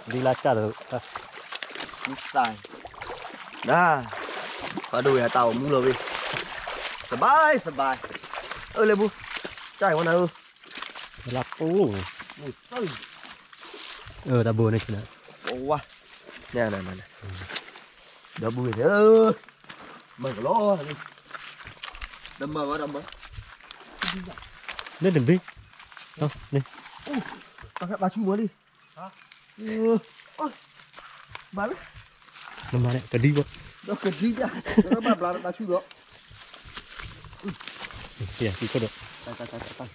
đi lá chả được Mít tài đó và đuổi ở tàu muốn rồi sờ bài ơi lên bu chạy con nào lá phú đã buồn này chứ quá nè đỡ bùi nữa mày lo đâm mơ lên đừng đi không đi bà chú muốn đi hả bà biết nằm này cần đi quá đâu cần đi ra bà chú đó kìa thì có được tay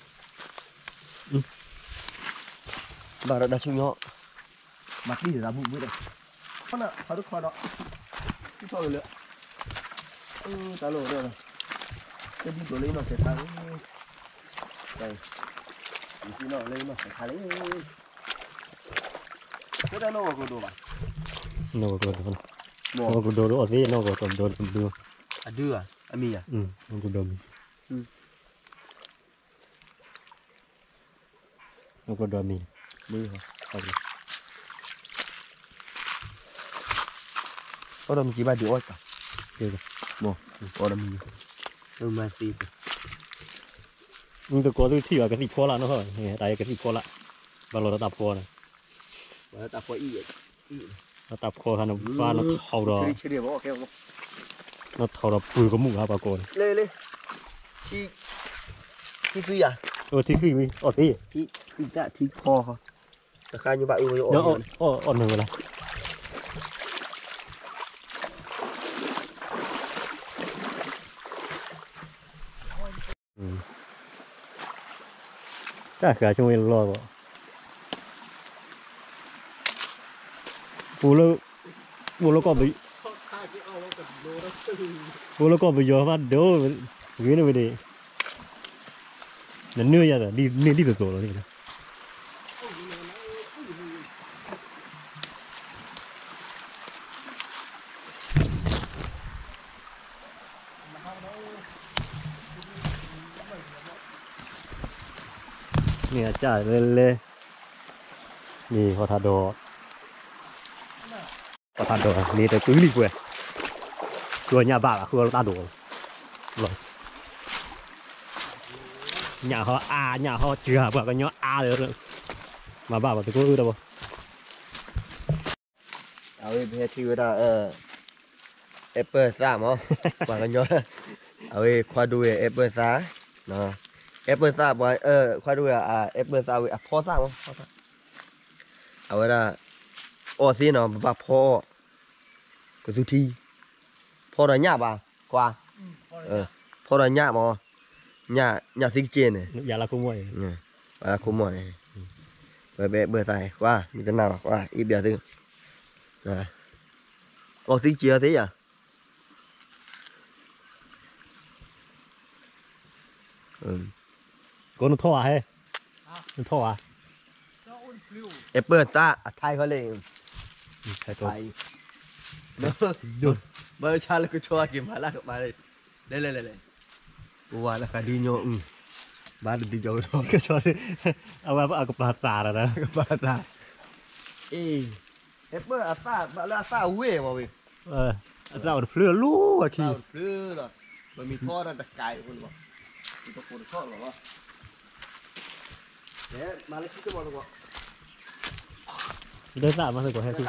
bà đã chú nhỏ mặt đi để làm bụng với đây con ạ phải được khoa đó cái thôi nữa ta lồ đây này cái đi của lấy mà phải thắng đây khi nào lấy mà phải thắng cái đây nó có đồ mà nó có đồ đó ở đây nó có cầm đồ đưa đưa à ami à nó có đồ nó có đồ mình đưa hả có đâu chỉ ba điều ơi cả được rồi có đâu mình mà xí nhưng tôi có thứ thì ở cái thịt kho là nó thôi đây cái thịt kho lại và nó tập kho này và tập kho y nó tập kho nó pha nó thầu đó nó thầu đó bùi có mùng hả bà cô lên thì cứ à thì khi mi ở tí thì đã thì kho hả khai như bạn ổn rồi này cả chúng mình lo rồi bố nó còn bây giờ phát đâu cái này về nó nưa ra rồi đi được rồi này nè chạy lênนี่พอทาโดนี่แต่cứ đi quẹt cửa nhà bà là cửa ta đổ rồi nhà họ chưa bà cái nhỏ rồi mà bà bảo tôi có đâu bây thì người ta apple giá mà bà cái nhỏ khoa đuôi apple giá nó apple giá bà khoa đuôi apple giá với apple giá không ở đây nó bà po cái thứ thi po là nhà bà qua po là nhà mà nhà thích trên này dạ là không mồi bà là không mồi này về bữa tài qua như thế nào qua ít bia thứ rồi có thích chia thế à có nó thua hay nó thua apple ta thayเขาเลยbaru cara aku cuci gimana kok balik le wah lah kadinya baru di jauh dong kecuali apa aku patah lah patah apple ata balik ata uwe mau we ata udah flu lu lagi flu lahมีท่อนั่นตะไคร้คุณบอกมีตะปูท่อหรอวะเดี๋ยวมาเลยคิดตัวบอกได้สามมาสักกว่าให้คุณ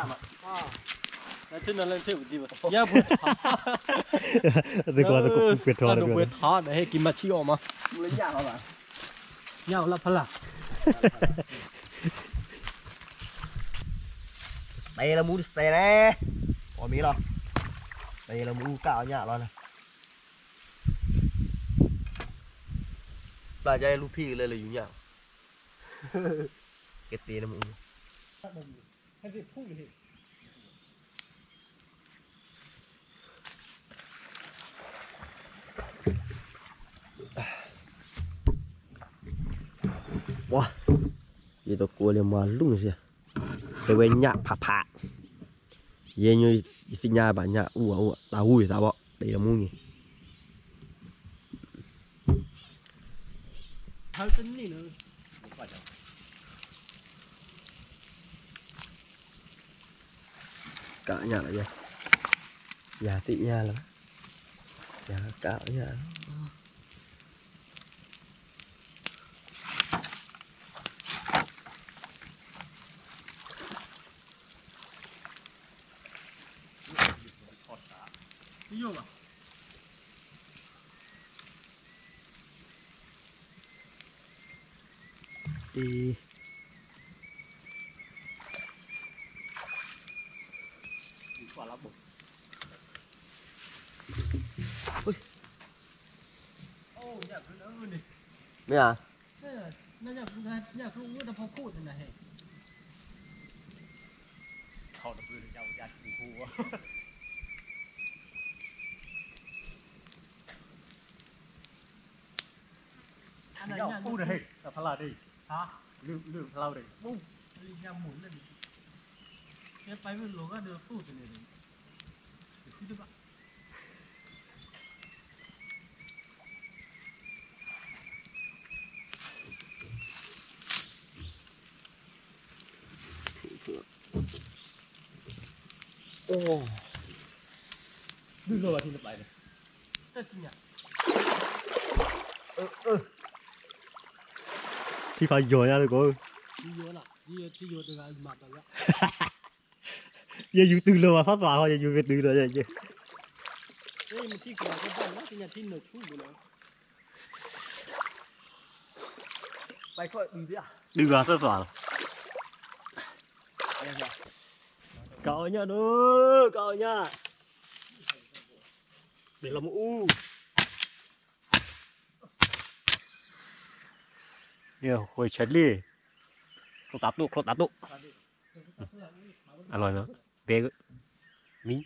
ที่นั่นเล่นที่ดีป่ะย่าพูดแต่ก่อนก็เปิดทอดเลย เปิดทอดให้กินมาชิออกมา มึงเล่นยากเหรอวะ ย่าละพละđây là muốn xe nè có mí đâu đây là muốn cạo nhạ rồi này là dây lupi lên là gì nhỉ cái tiền là muốn wow vậy tôi cua liền mà luôn rồi cái bên nhạ phạ vậy như sinh nhà bạn nhạ tao ui tao bỏ đây là mua gì cả nhà lại vậy nhà tị nhà lắm nhà cả nhà đi vô mà đi quả lá bụng ô nhà cứ đỡ hơn đi mấy à nó nhà cứ uống nó phong phú thế này thọ được vừa giàu già chịu khu anh giàu này khu đây là phá là đi hả lương phá lao đây bung nhà muốn là đi cái phải với lúa cái được phú thế này thì được bạn ô đừng rồi thì được lại này tất nhiên thì phải dồi ra được cô đi vô là đi vô được cái mặt rồi giờ dù từ lâu mà phát vào thôi giờ dù về từ rồi giờ đây mình chỉ còn cái phần đó thì nhà chỉ nộp phú của nó bay khỏi đi đi à đừng vào phát vào cậu nhá nữa cậu nhá để làm u nhiều hồi chén đi không tát tụ ăn rồi nữa về mí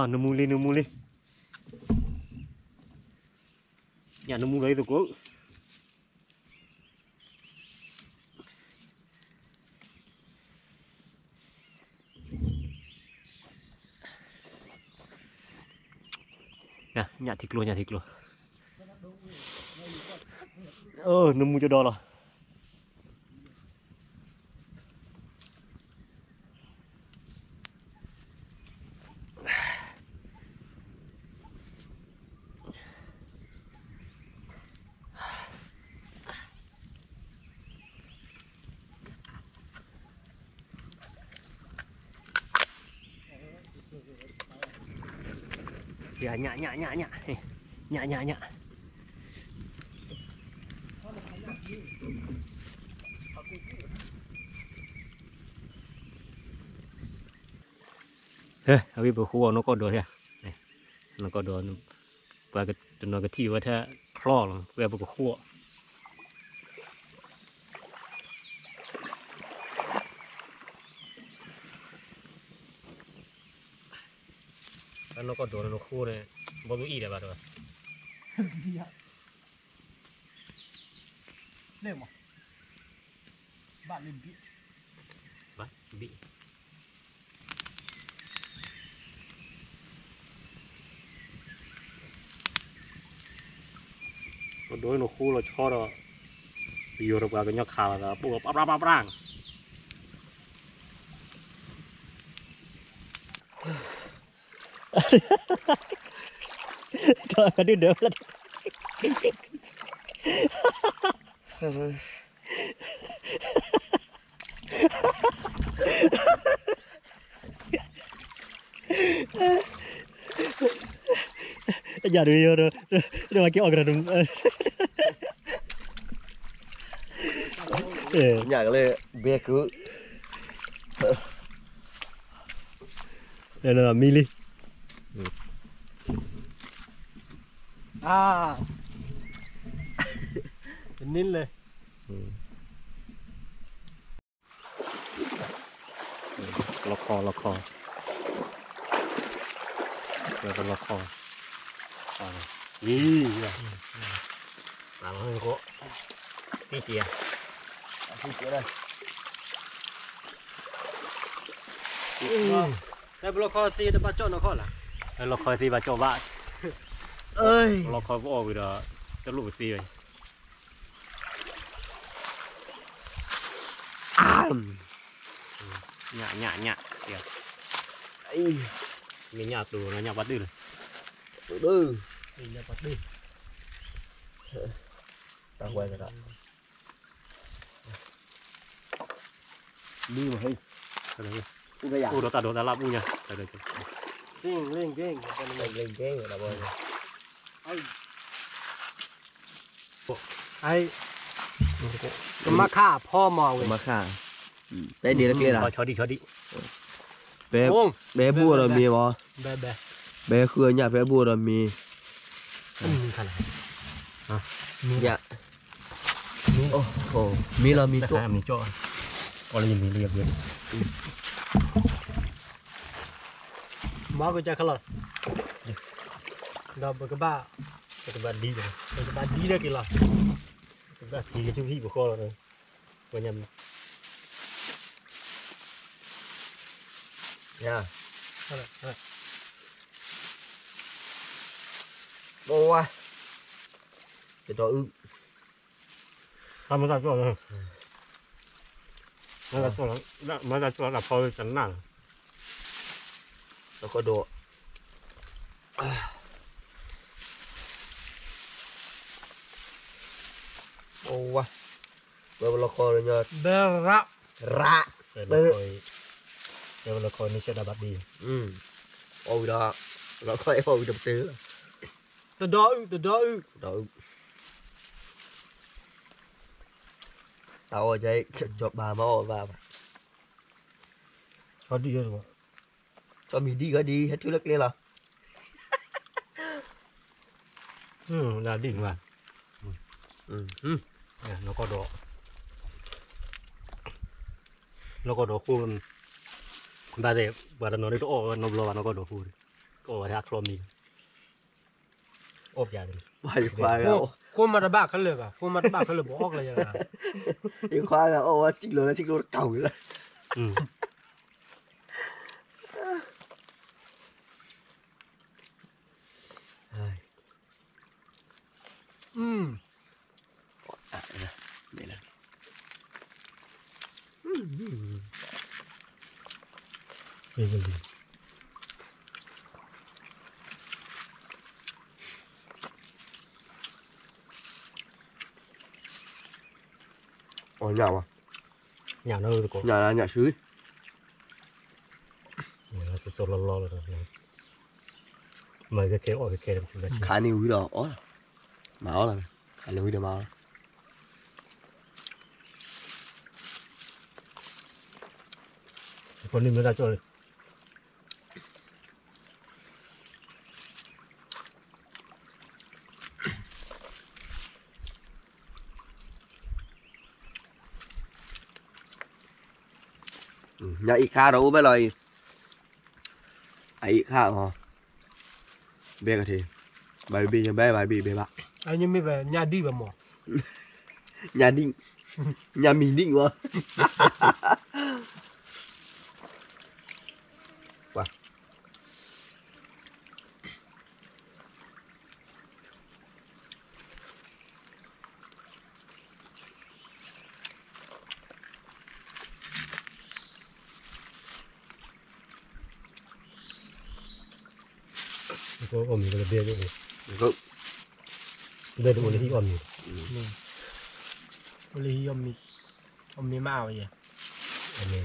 nó mua lên nhà nó mua lấy được cô nè nhà thịt luôn nó mua cho đo rồi ya nhạ ê ở bên bờ khu nó có đồ kìa này nó có đồ và cái nó cái thiว่าถ้าคลอvề bờ khu nó có đồ nó khu này bao nhiêu ít đấy bà rồi lên mà bạn lên bị đối nó khu là cho đó bây giờ được cái nhóc khảo là buộc bắp rang trời cái đi được lên giờ đi rồi rồi kiểu cái đúng nhà cái này bé cứ đây là mili à nên là lọc kho rồi còn lọc kho ý làm hơi khó tí chìa đây đây block kho thì nó bắt chọn nó kho là lọc kho thì bà cho bạn ơi lọc kho vô rồi đó จะลูกตีเลยnhả kìa ấy mình nhả tù nó nhả bắt đi rồi đư mình nhập bắt đi ta quay rồi đó đi mà hay cũng cái ô đó ta làm u nha đây lên ghê lên cái là bơi ai mà kháพ่อมองเลย mà khả đây đi là kia là cho đi bé bua rồi mì bò แบะ bé khưa nhà bé bua rồi mì ขนาด dạ ô mì là mì tốt mình cho còn là nhìn mình liệp liệp หมอก็จะขลอดเราบอกบ้า cái bạn đi rồi บอกบ้าดีได้กี่หรอ cái bạn thì cái chú hi của kho rồi và nhầm nha อะไร ô à cái đó ư mà ra cho rồi mà ra cho là phơi chắn nặng nó có độ ô à bây giờ coi rồi nhờ เบระ rạ rồi là coi nó sẽ đã bắt đi ôi đó nó coi ôi đập xứ ตัวดอ đó tao ở đây cho bà mò vào cho đi rồi cho mình đi cái đi hết thứ lực lên là là đỉnh mà nó có độ khu ba để và nó đi độ nó lo và nó có độ khu có hạt chrome ốp dài bài khoai gạo คนมาตะบ้าเขาเลยป่ะคนมาตะบ้าเขาเลยบอกออกเลยยังไง cái khoai gạo ô chích lừa cầu rồi đây là cái gì ở nhà à nhà nó rồi nhà là nhà sứ nó sẽ sôi lo rồi mày cái kéo ở cái kéo làm sao khá nhiều cái đó ó máu là khá nhiều cái máu con đi mới ra cho nhà ít kha đâu bây giờ ít kha mà bé cái gì bài bì bài bì bé bạc ไอ้ยังไม่แบบญาดีแบบหมอ nhà định nhà mình định quá wow có ôm cái bia chứ không đây là cái ôm บริยมมีมาเอาอย่าง อันนี้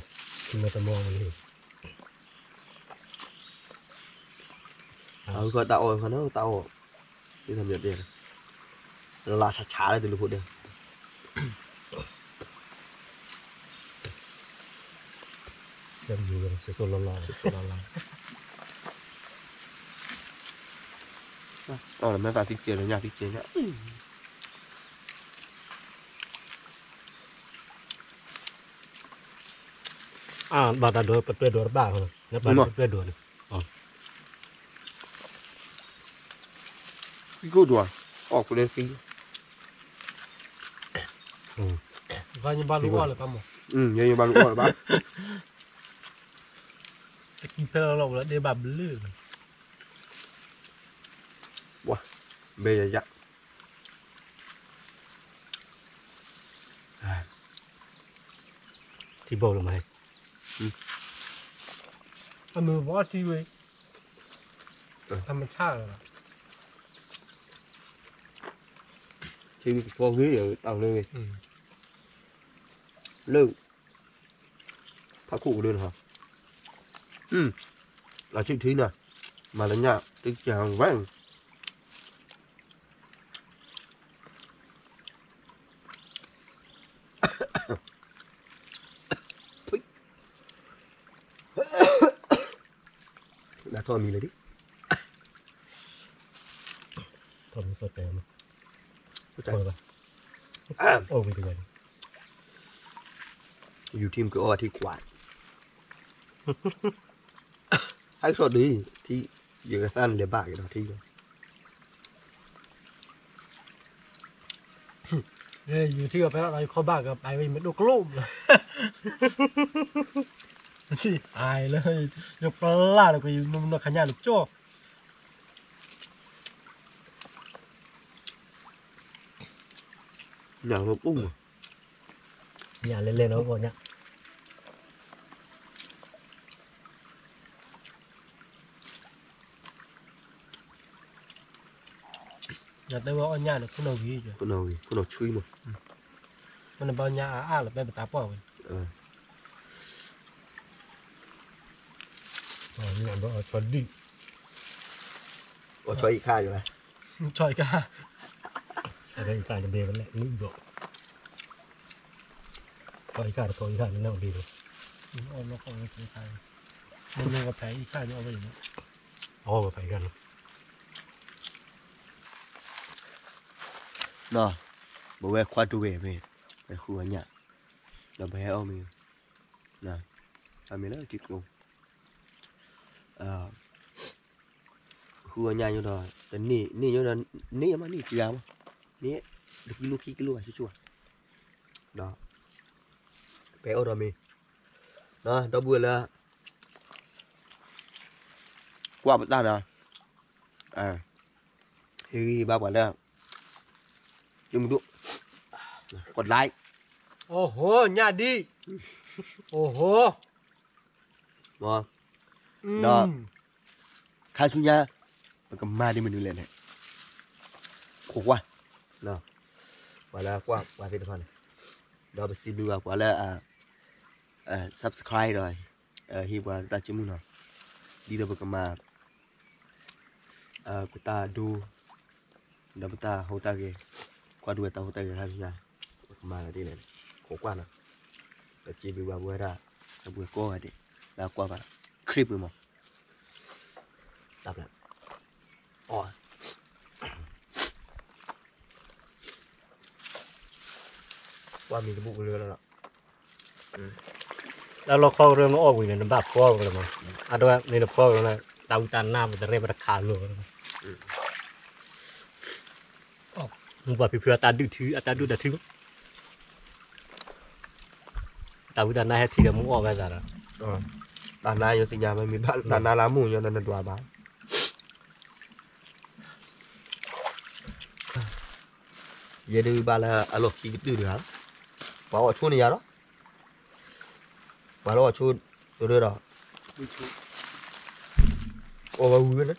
คือมันจะมองมันเลย có tạo rồi nó tạo đi thầm nhật đi nó là chả lại từ lúc phút đi จะอยู่กันสดๆร้อน là mấy ta thích tiền nhà thích tiền nhá bà ta đuổi bật đuổi bà rồi nó bà đuổi đuổi cái cô đùa ở lên kinh ว่ายังบ้ารู้ว่าเลยป่ะหมอ như bao lúa là bác จะกินเพลเราแล้วเดี๋ยวแบบลื่น bây giờ dạ ที่บอกลงมาให้ เอามือว่าที่เว้ยธรรมชาติเลย thì có nghĩ ở tầng này lưng phá cụ luôn hả là chuyện thứ này mà là nhà cái chàng vang đã thôi mình lấy đi ทนสดแต่มา chạy โอ้ยโอ้ยเป็นไง อยู่ทีมก็ที่กวาด ให้สดดีที่อยู่กับสั้นเหลือบากอยู่ที่ เนี่ยอยู่ที่กับไปแล้วเราเขาบ้ากับไปไม่ดูกลุ่มเลยที่อายเลยยกปลาเลยก็อยู่นุ่มๆขยันลูกโจ้ nhà nó bung อย่าเล่นๆนะพวกเนี้ย อยากได้ว่าอันยาเนี่ยคุณเอาวีจ้ะ con nào chui mà มันเป็นยาอ้าหรือเป็นภาษาป่าว อ๋อนี่อันว่าชอดดิ ở cho ít khai rồi này ช่วยกัน อะไรอีกการจะเบรมันแหละนึกบอกพออีกการพออีกการนี่น่าดีเลย เอามาของกินไทยมันยังกับแผลอีกข้างนึงเอาไปอย่างนี้ อ๋อมาไปกัน nó bố bé khoa tu về về về khu ở nhà nó bé ông mình nè à mình nó chịu luôn khu ở nhà như đó cái nỉ như đó nỉ mà nỉ chìa mà nỉ được kilo à chứ đó bé ở đó mình đó đó vừa là qua bữa ta nè thì ba quả đó dùng đũa còn lại โอ้โหยาดีโอ้โห mà đó khai xuống nha mà cầm ma đi mình đi lên này khổ quá đó quả là qua cái phần này đó bác sĩ đưa quả là subscribe rồi hi quả ta chỉ muốn nào đi đâu cầm ma của ta đu đó ta hậu ta kì qua đuôi ta hậu ta kì khai xuống nha mà là đi lên khổ quá nào bác sĩ đưa qua ra buổi cô này đi là qua vào clip rồi mà đập lại qua mình cái bụng lừa đó แล้วเราเข้าเรื่องมันออกวิ่งในบ้านพ่อเลยมั้งอันนั้นในพ่อเลยดาวตันหน้ามันจะเรียบราคาเลยมึงบอกเพื่อตาดื้อถือตาดื้อแต่ถือตาวิจารณ์หน้าให้ทีเดียวมึงออกไปจ้ะ đàn na vô tình nhà mình bạn đàn na lá mù cho nên là đùa bán giờ đi bà là alo chỉ cái được hả bảo ở chuột này đó bảo ở chuột tôi đưa đó ô bà uống đấy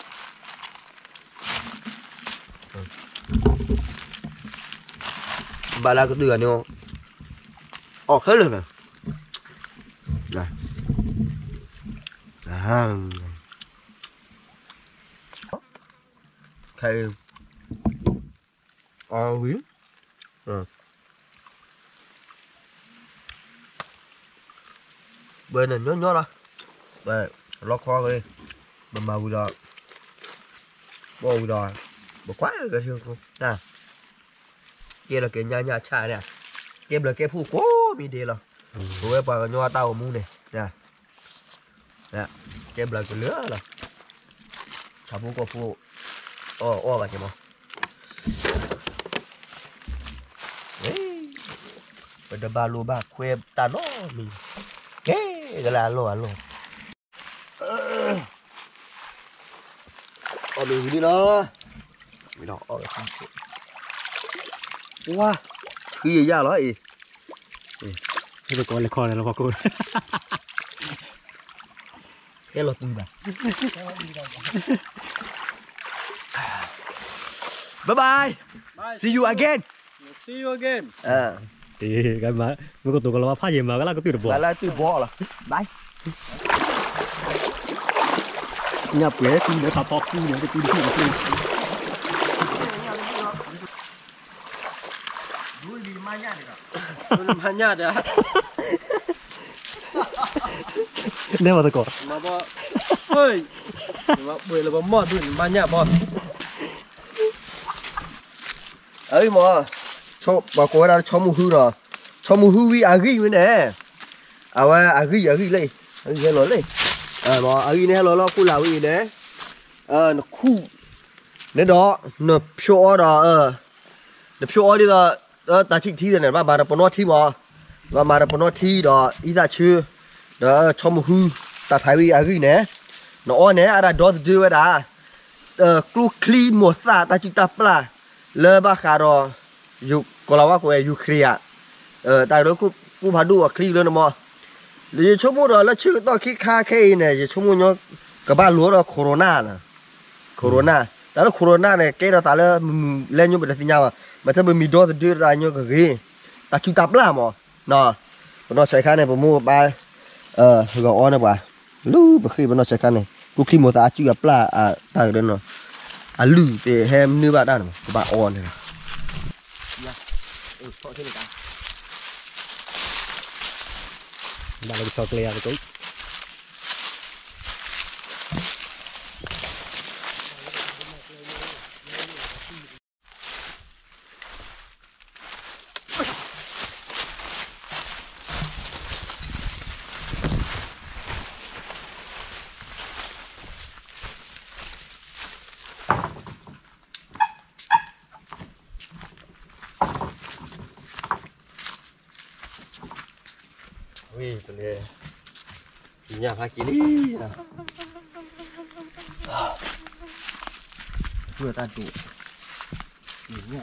bà là cái đường này không hết rồi này này thầy quý bên này nhớ đó đây lo kho đi mà vừa rồi bò vừa rồi bò quá cái xương không nè kia là cái nhà trà nè kia là cái phu cố mi đi rồi tôi bà nho tàu mu này nè nè cái là cái lứa rồi thằng phu có phu ô vậy mà đấy bây giờ ba lô ba khuê ta nó mình cái là lô ăn lô mình đi đó mình đó wow khi gì ra đó gì ให้ไปก่อนเลยคอเลยเราพอกู แค่รถตีไปบ๊ายบาย see you again See you again ตีกันมามึงก็ตัวกันแล้วว่าผ้าเย็นมาก็ลากก็ตื่นบ่ lại là từ bỏ là bye เงียบเลยตีเดี๋ยวขับพอกตีเดี๋ยวตีที่ตี đuôi đi mai nhá được Belum hanya ada เนี่ยมาตะกอ Maba Hoi Maba boleh lepas mod tu banyak bos ấy mà cho bà cô ra cho mu hư rồi cho mu hư vi agi mới nè à wa agi lấy agi lo lấy mà agi này lo khu nào gì nè nó khu nên đó nó show đó nó show đi là ta chỉ thi này mà nó còn thi mà nó còn thi đó ý ra chưa đó cho mu hư ta thấy vi agi nè nó nè ada đó đưa ra klu clean một sa ta chỉ ta pla lebah karo yuk kalau aku yuk kriya tai do ku phadu a kli lo mo le chomo do la chu to ki kha khe ne ye chomo nyo ka ba lo do corona na corona da lo corona ne ke da ta le nyo ba da nya ma ta mi do de da nyo ka ge ta chu tap la mo no no sai kha ne bo mu ba go on ne ba lu ba khi ba no sai kha ne ku kli mo ta chu ya pla ta de no à lử để hem như bạn đang của bạn on này thôi thế này cả บ้านเราชอบเลยอะไรก็ ui tụi này nhà hai ký đi nào vừa ta tụ nhỉ